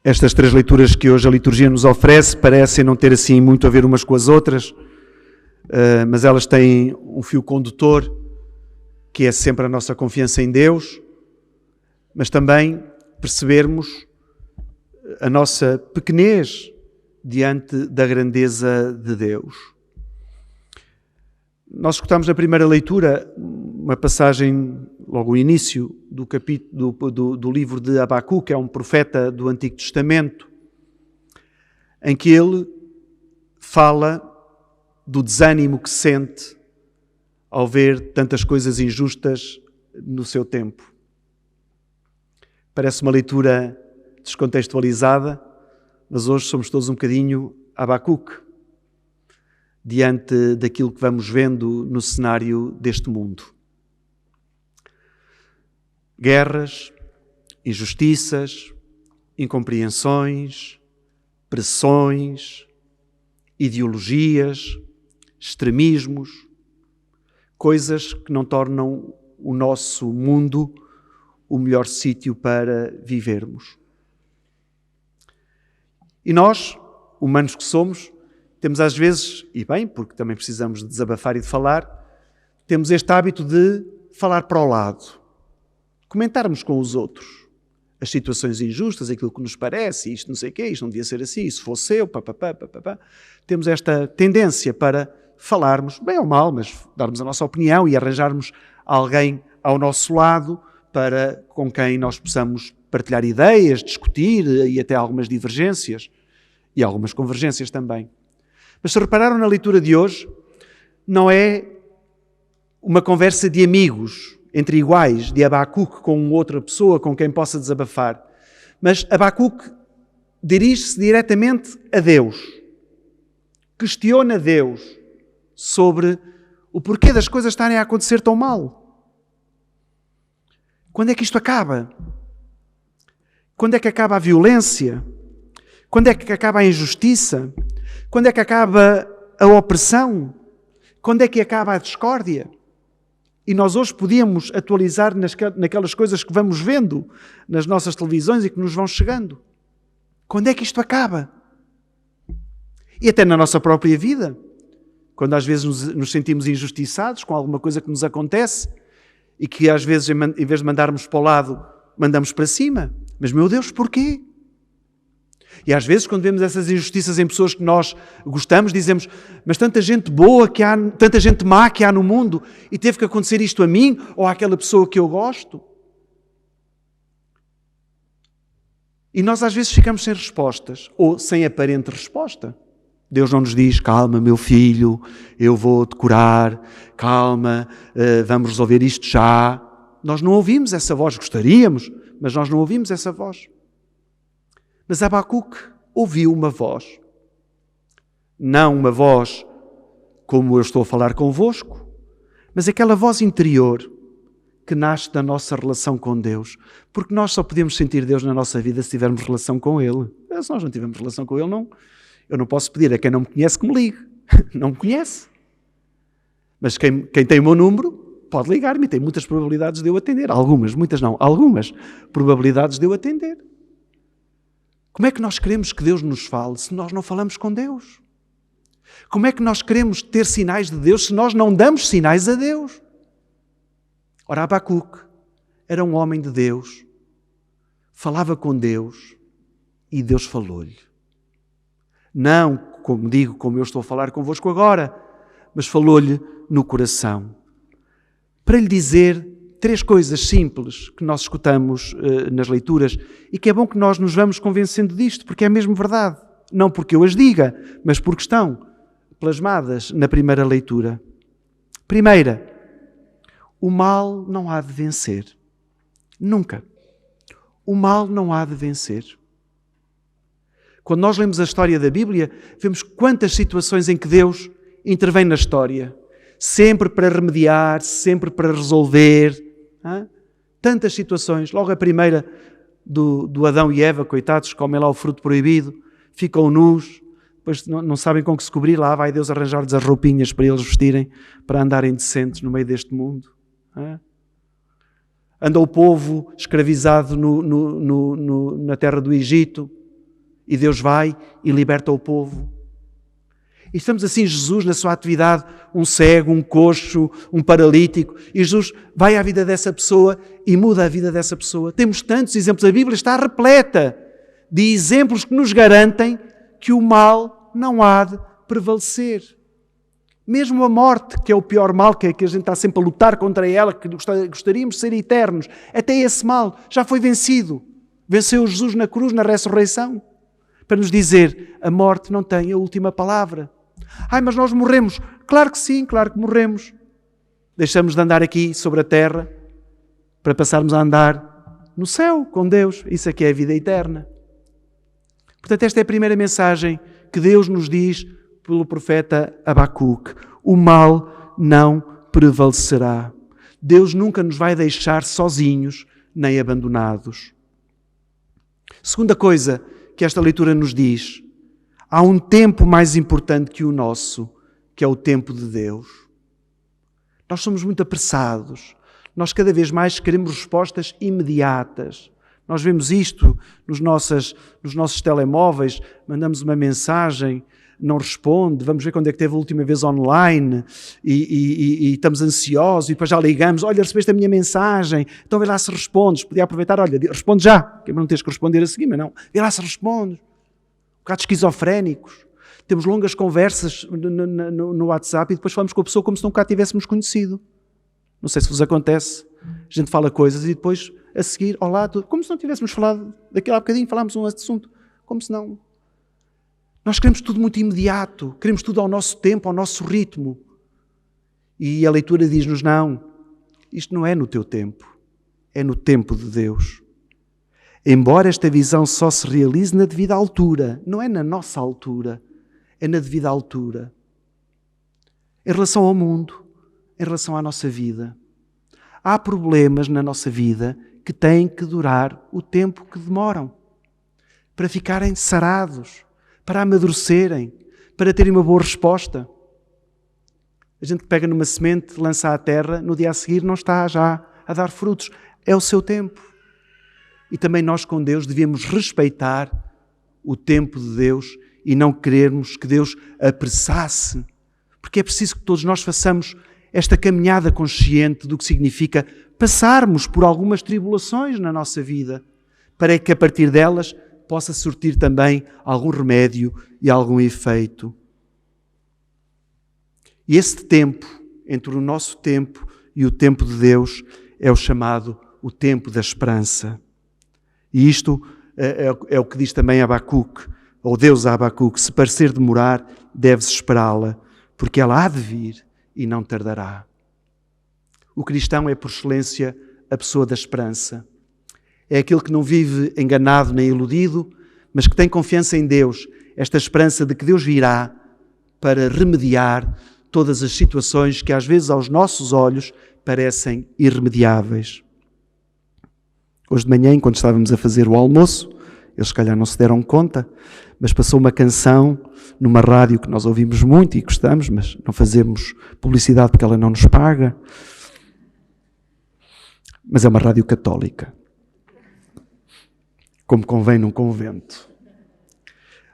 Estas três leituras que hoje a liturgia nos oferece parecem não ter assim muito a ver umas com as outras, mas elas têm um fio condutor, que é sempre a nossa confiança em Deus, mas também percebermos a nossa pequenez diante da grandeza de Deus. Nós escutamos na primeira leitura uma passagem, logo o início do livro de Abacuque, que é um profeta do Antigo Testamento, em que ele fala do desânimo que sente ao ver tantas coisas injustas no seu tempo. Parece uma leitura descontextualizada, mas hoje somos todos um bocadinho Abacuque, diante daquilo que vamos vendo no cenário deste mundo. Guerras, injustiças, incompreensões, pressões, ideologias, extremismos, coisas que não tornam o nosso mundo o melhor sítio para vivermos. E nós, humanos que somos, temos às vezes, e bem, porque também precisamos de desabafar e de falar, temos este hábito de falar para o lado, comentarmos com os outros as situações injustas, aquilo que nos parece, isto não sei o quê, isto não devia ser assim, se fosse eu, papapá. Temos esta tendência para falarmos, bem ou mal, mas darmos a nossa opinião e arranjarmos alguém ao nosso lado com quem nós possamos partilhar ideias, discutir e até algumas divergências e algumas convergências também. Mas se repararam na leitura de hoje, não é uma conversa de amigos, entre iguais, de Abacuque com outra pessoa com quem possa desabafar. Mas Abacuque dirige-se diretamente a Deus. Questiona Deus sobre o porquê das coisas estarem a acontecer tão mal. Quando é que isto acaba? Quando é que acaba a violência? Quando é que acaba a injustiça? Quando é que acaba a opressão? Quando é que acaba a discórdia? E nós hoje podíamos atualizar naquelas coisas que vamos vendo nas nossas televisões e que nos vão chegando. Quando é que isto acaba? E até na nossa própria vida, quando às vezes nos sentimos injustiçados com alguma coisa que nos acontece e que às vezes, em vez de mandarmos para o lado, mandamos para cima. Mas, meu Deus, porquê? E às vezes, quando vemos essas injustiças em pessoas que nós gostamos, dizemos, mas tanta gente boa que há, tanta gente má que há no mundo, e teve que acontecer isto a mim ou àquela pessoa que eu gosto? E nós às vezes ficamos sem respostas, ou sem aparente resposta. Deus não nos diz, calma meu filho, eu vou-te curar, calma, vamos resolver isto já. Nós não ouvimos essa voz, gostaríamos, mas nós não ouvimos essa voz. Mas Abacuque ouviu uma voz. Não uma voz como eu estou a falar convosco, mas aquela voz interior que nasce da nossa relação com Deus. Porque nós só podemos sentir Deus na nossa vida se tivermos relação com Ele. Se nós não tivermos relação com Ele, não. Eu não posso pedir a quem não me conhece que me ligue. Não me conhece. Mas quem tem o meu número pode ligar-me e tem muitas probabilidades de eu atender. Algumas, muitas não. Algumas probabilidades de eu atender. Como é que nós queremos que Deus nos fale se nós não falamos com Deus? Como é que nós queremos ter sinais de Deus se nós não damos sinais a Deus? Ora, Abacuque era um homem de Deus, falava com Deus e Deus falou-lhe. Não, como eu estou a falar convosco agora, mas falou-lhe no coração. Para lhe dizer 3 coisas simples que nós escutamos nas leituras e que é bom que nós nos vamos convencendo disto, porque é mesmo verdade. Não porque eu as diga, mas porque estão plasmadas na primeira leitura. Primeira, o mal não há de vencer. Nunca. O mal não há de vencer. Quando nós lemos a história da Bíblia, vemos quantas situações em que Deus intervém na história. Sempre para remediar, sempre para resolver. Tantas situações. Logo a primeira do Adão e Eva, coitados, comem lá o fruto proibido, ficam nus, depois não sabem com que se cobrir, lá vai Deus arranjar-lhes as roupinhas para eles vestirem, para andarem decentes no meio deste mundo. Anda o povo escravizado na terra do Egito, E Deus vai e liberta o povo. E estamos assim, Jesus na sua atividade, um cego, um coxo, um paralítico, e Jesus vai à vida dessa pessoa e muda a vida dessa pessoa. Temos tantos exemplos, a Bíblia está repleta de exemplos que nos garantem que o mal não há de prevalecer. Mesmo a morte, que é o pior mal, que a gente está sempre a lutar contra ela, que gostaríamos de ser eternos, até esse mal já foi vencido. Venceu Jesus na cruz, na ressurreição, para nos dizer, a morte não tem a última palavra. Mas nós morremos. Claro que sim, claro que morremos. Deixamos de andar aqui sobre a terra para passarmos a andar no céu com Deus. Isso aqui é a vida eterna. Portanto, esta é a primeira mensagem que Deus nos diz pelo profeta Abacuque. O mal não prevalecerá. Deus nunca nos vai deixar sozinhos nem abandonados. Segunda coisa que esta leitura nos diz, há um tempo mais importante que o nosso, que é o tempo de Deus. Nós somos muito apressados. Nós cada vez mais queremos respostas imediatas. Nós vemos isto nos nossos telemóveis, mandamos uma mensagem, não responde, vamos ver quando é que teve a última vez online e estamos ansiosos e depois já ligamos, olha, recebeste a minha mensagem, então vê lá se respondes, podia aproveitar, olha, responde já, que não tens que responder a seguir, mas não, vê lá se respondes. Um bocado esquizofrénicos. Temos longas conversas no WhatsApp e depois falamos com a pessoa como se nunca a tivéssemos conhecido. Não sei se vos acontece. A gente fala coisas e depois a seguir, olá, como se não tivéssemos falado daquele há bocadinho, falámos um assunto, como se não. Nós queremos tudo muito imediato, queremos tudo ao nosso tempo, ao nosso ritmo. E a leitura diz-nos, não, isto não é no teu tempo, é no tempo de Deus. Embora esta visão só se realize na devida altura, não é na nossa altura, é na devida altura. Em relação ao mundo, em relação à nossa vida. Há problemas na nossa vida que têm que durar o tempo que demoram para ficarem sarados, para amadurecerem, para terem uma boa resposta. A gente que pega numa semente, lança à terra, no dia a seguir não está já a dar frutos. É o seu tempo. E também nós com Deus devemos respeitar o tempo de Deus e não querermos que Deus apressasse. Porque é preciso que todos nós façamos esta caminhada consciente do que significa passarmos por algumas tribulações na nossa vida, para que a partir delas possa surtir também algum remédio e algum efeito. E esse tempo, entre o nosso tempo e o tempo de Deus, é o chamado o tempo da esperança. E isto é o que diz também Abacuque, ou Deus a Abacuque, se parecer demorar, deves esperá-la, porque ela há de vir e não tardará. O cristão é, por excelência, a pessoa da esperança. É aquele que não vive enganado nem iludido, mas que tem confiança em Deus, esta esperança de que Deus virá para remediar todas as situações que às vezes aos nossos olhos parecem irremediáveis. Hoje de manhã, enquanto estávamos a fazer o almoço, eles se calhar não se deram conta, mas passou uma canção numa rádio que nós ouvimos muito e gostamos, mas não fazemos publicidade porque ela não nos paga. Mas é uma rádio católica, como convém num convento.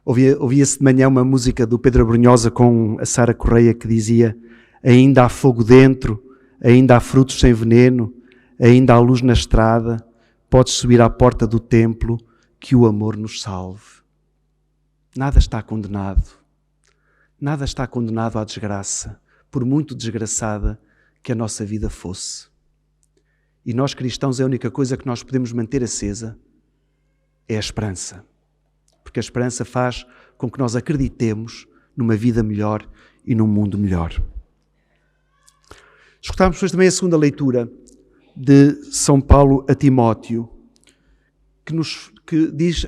Ouvia-se de manhã uma música do Pedro Abrunhosa com a Sara Correia que dizia: ainda há fogo dentro, ainda há frutos sem veneno, ainda há luz na estrada, podes subir à porta do templo, que o amor nos salve. Nada está condenado. Nada está condenado à desgraça, por muito desgraçada que a nossa vida fosse. E nós cristãos, a única coisa que nós podemos manter acesa é a esperança. Porque a esperança faz com que nós acreditemos numa vida melhor e num mundo melhor. Escutámos depois também a segunda leitura de São Paulo a Timóteo, que diz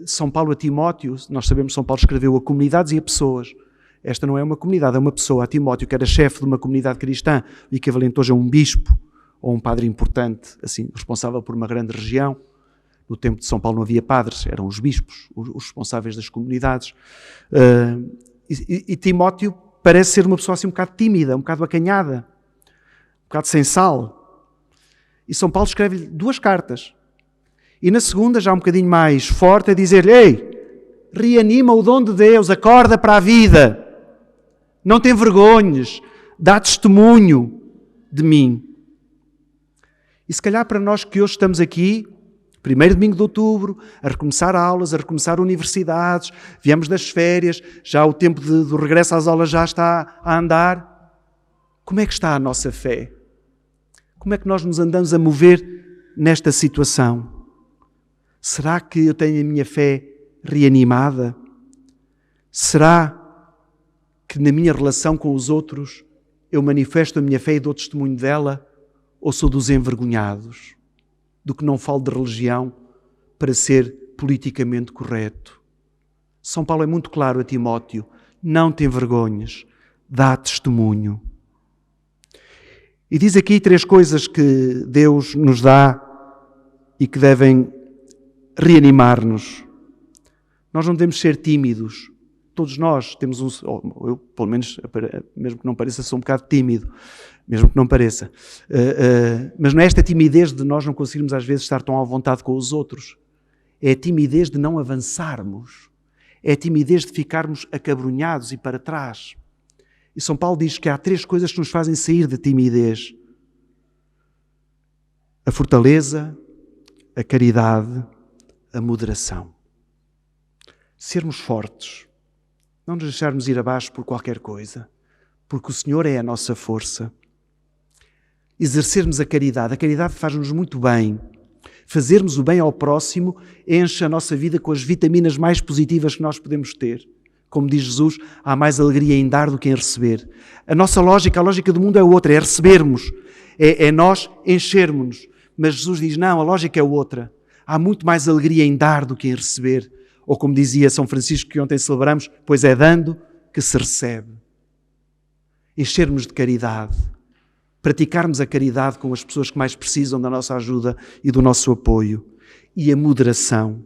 São Paulo a Timóteo, nós sabemos que São Paulo escreveu a comunidades e a pessoas. Esta não é uma comunidade, é uma pessoa, a Timóteo, que era chefe de uma comunidade cristã, o equivalente hoje a um bispo ou um padre importante, assim, responsável por uma grande região. No tempo de São Paulo não havia padres, eram os bispos, os responsáveis das comunidades. E Timóteo parece ser uma pessoa assim um bocado tímida, um bocado acanhada, um bocado sem sal. E São Paulo escreve-lhe 2 cartas. E na segunda, já um bocadinho mais forte, é dizer-lhe: ei, reanima o dom de Deus, acorda para a vida. Não tem vergonhas, dá testemunho de mim. E se calhar para nós que hoje estamos aqui, primeiro domingo de outubro, a recomeçar aulas, a recomeçar universidades, viemos das férias, já o tempo do regresso às aulas já está a andar. Como é que está a nossa fé? Como é que nós nos andamos a mover nesta situação? Será que eu tenho a minha fé reanimada? Será que na minha relação com os outros eu manifesto a minha fé e dou testemunho dela? Ou sou dos envergonhados? Do que não falo de religião para ser politicamente correto? São Paulo é muito claro a Timóteo: não tem vergonhas, dá testemunho. E diz aqui 3 coisas que Deus nos dá e que devem reanimar-nos. Nós não devemos ser tímidos. Todos nós temos eu, pelo menos, mesmo que não pareça, sou um bocado tímido. Mesmo que não pareça. Mas não é esta timidez de nós não conseguirmos às vezes estar tão à vontade com os outros. É a timidez de não avançarmos. É a timidez de ficarmos acabrunhados e para trás. E São Paulo diz que há 3 coisas que nos fazem sair da timidez: a fortaleza, a caridade, a moderação. Sermos fortes. Não nos deixarmos ir abaixo por qualquer coisa, porque o Senhor é a nossa força. Exercermos a caridade faz-nos muito bem. Fazermos o bem ao próximo enche a nossa vida com as vitaminas mais positivas que nós podemos ter. Como diz Jesus, há mais alegria em dar do que em receber. A nossa lógica, a lógica do mundo é outra, é recebermos, é nós enchermos-nos. Mas Jesus diz, não, a lógica é outra. Há muito mais alegria em dar do que em receber. Ou como dizia São Francisco, que ontem celebramos, pois é dando que se recebe. Enchermos de caridade. Praticarmos a caridade com as pessoas que mais precisam da nossa ajuda e do nosso apoio. E a moderação.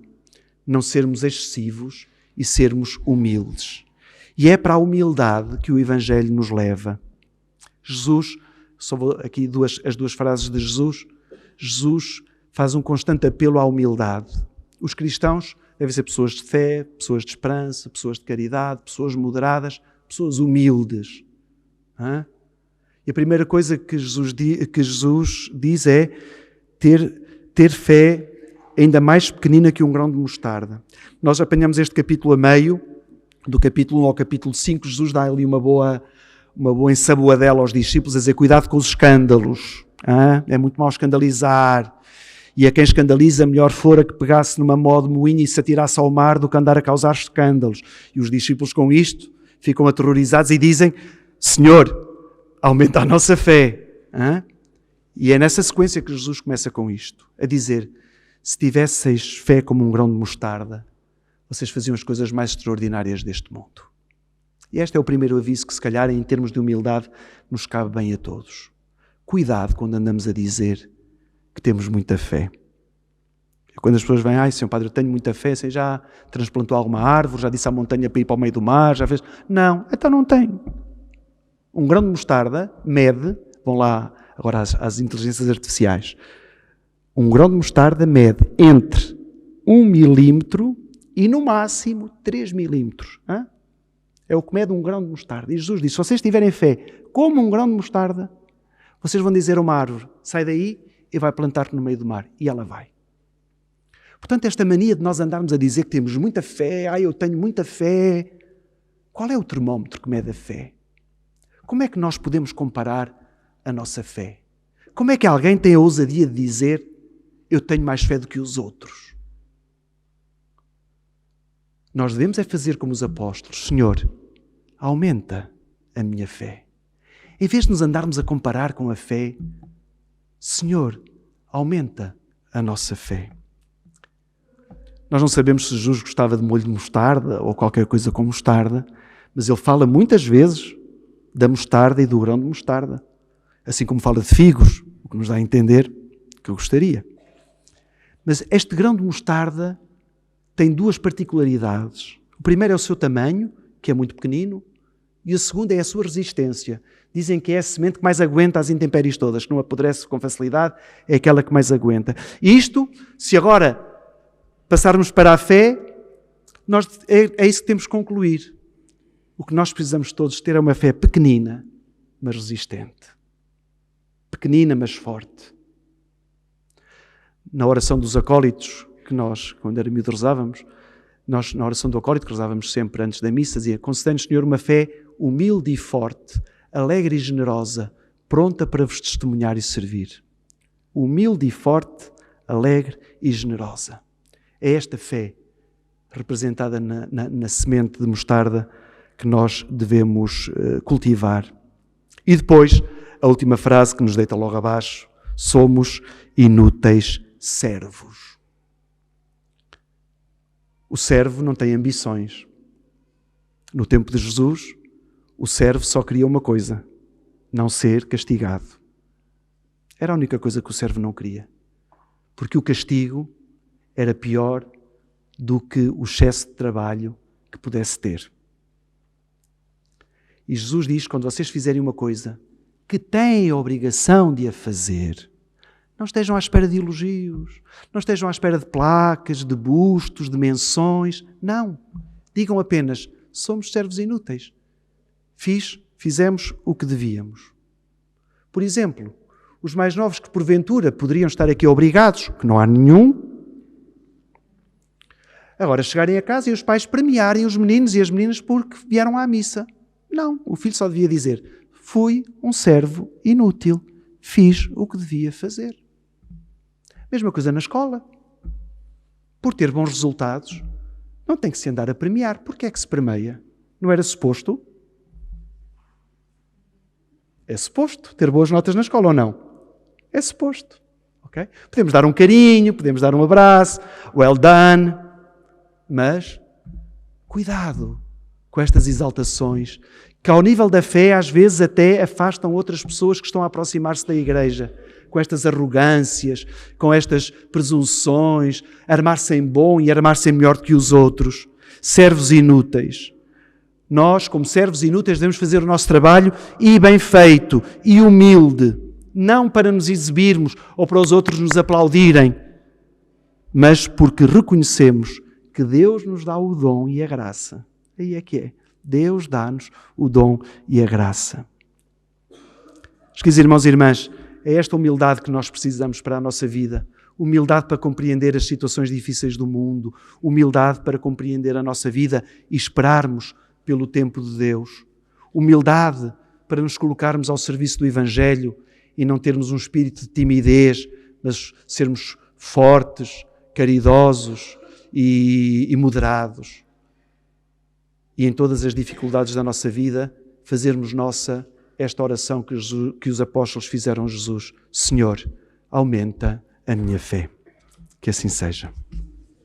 Não sermos excessivos e sermos humildes. E é para a humildade que o Evangelho nos leva. Jesus, só vou aqui as 2 frases de Jesus. Jesus faz um constante apelo à humildade. Os cristãos devem ser pessoas de fé, pessoas de esperança, pessoas de caridade, pessoas moderadas, pessoas humildes. E a primeira coisa que Jesus diz é ter fé ainda mais pequenina que um grão de mostarda. Nós apanhamos este capítulo a meio, do capítulo 1 ao capítulo 5, Jesus dá ali uma boa ensaboadela aos discípulos a dizer, cuidado com os escândalos. É muito mau escandalizar. E a quem escandaliza, melhor fora que pegasse numa mó de moinho e se atirasse ao mar do que andar a causar escândalos. E os discípulos com isto ficam aterrorizados e dizem, Senhor, aumenta a nossa fé. E é nessa sequência que Jesus começa com isto, a dizer, se tivesseis fé como um grão de mostarda, vocês faziam as coisas mais extraordinárias deste mundo. E este é o primeiro aviso que, se calhar, em termos de humildade, nos cabe bem a todos. Cuidado quando andamos a dizer que temos muita fé. Quando as pessoas vêm, Senhor Padre, eu tenho muita fé, você já transplantou alguma árvore, já disse à montanha para ir para o meio do mar, já fez... Não, então não tenho. Um grão de mostarda mede, vão lá agora às inteligências artificiais, um grão de mostarda mede entre 1 milímetro e no máximo 3 milímetros. É o que mede um grão de mostarda. E Jesus disse, se vocês tiverem fé como um grão de mostarda, vocês vão dizer a uma árvore, sai daí e vai plantar-te no meio do mar. E ela vai. Portanto, esta mania de nós andarmos a dizer que temos muita fé, eu tenho muita fé. Qual é o termómetro que mede a fé? Como é que nós podemos comparar a nossa fé? Como é que alguém tem a ousadia de dizer eu tenho mais fé do que os outros? Nós devemos é fazer como os apóstolos. Senhor, aumenta a minha fé. Em vez de nos andarmos a comparar com a fé, Senhor, aumenta a nossa fé. Nós não sabemos se Jesus gostava de molho de mostarda ou qualquer coisa com mostarda, mas ele fala muitas vezes da mostarda e do grão de mostarda. Assim como fala de figos, o que nos dá a entender que eu gostaria. Mas este grão de mostarda tem 2 particularidades. O primeiro é o seu tamanho, que é muito pequenino, e o segundo é a sua resistência. Dizem que é a semente que mais aguenta as intempéries todas, que não apodrece com facilidade, é aquela que mais aguenta. E isto, se agora passarmos para a fé, É isso que temos que concluir. O que nós precisamos todos ter é uma fé pequenina, mas resistente. Pequenina, mas forte. Na oração dos acólitos, que nós, quando era miúdo, rezávamos, nós, na oração do acólito, que rezávamos sempre antes da missa, dizia: concedei-nos, Senhor, uma fé humilde e forte, alegre e generosa, pronta para vos testemunhar e servir. Humilde e forte, alegre e generosa. É esta fé, representada na semente de mostarda, que nós devemos cultivar. E depois, a última frase que nos deita logo abaixo: somos inúteis servos. O servo não tem ambições. No tempo de Jesus, o servo só queria uma coisa: não ser castigado. Era a única coisa que o servo não queria. Porque o castigo era pior do que o excesso de trabalho que pudesse ter. E Jesus diz: quando vocês fizerem uma coisa que têm a obrigação de a fazer, não estejam à espera de elogios, não estejam à espera de placas, de bustos, de menções. Não. Digam apenas: somos servos inúteis. Fizemos o que devíamos. Por exemplo, os mais novos que porventura poderiam estar aqui obrigados, que não há nenhum, agora chegarem a casa e os pais premiarem os meninos e as meninas porque vieram à missa. Não, o filho só devia dizer: fui um servo inútil, fiz o que devia fazer. Mesma coisa na escola. Por ter bons resultados, não tem que se andar a premiar. Porquê é que se premia? Não era suposto? É suposto ter boas notas na escola ou não? É suposto. Okay? Podemos dar um carinho, podemos dar um abraço, well done, mas cuidado com estas exaltações que ao nível da fé às vezes até afastam outras pessoas que estão a aproximar-se da igreja, com estas arrogâncias, com estas presunções, armar-se em bom e armar-se em melhor do que os outros, servos inúteis. Nós, como servos inúteis, devemos fazer o nosso trabalho e bem feito, e humilde, não para nos exibirmos ou para os outros nos aplaudirem, mas porque reconhecemos que Deus nos dá o dom e a graça. Aí é que é. Deus dá-nos o dom e a graça. Queridos irmãos e irmãs, é esta humildade que nós precisamos para a nossa vida. Humildade para compreender as situações difíceis do mundo. Humildade para compreender a nossa vida e esperarmos pelo tempo de Deus. Humildade para nos colocarmos ao serviço do Evangelho e não termos um espírito de timidez, mas sermos fortes, caridosos e moderados. E em todas as dificuldades da nossa vida, fazermos nossa esta oração que os apóstolos fizeram a Jesus: Senhor, aumenta a minha fé. Que assim seja.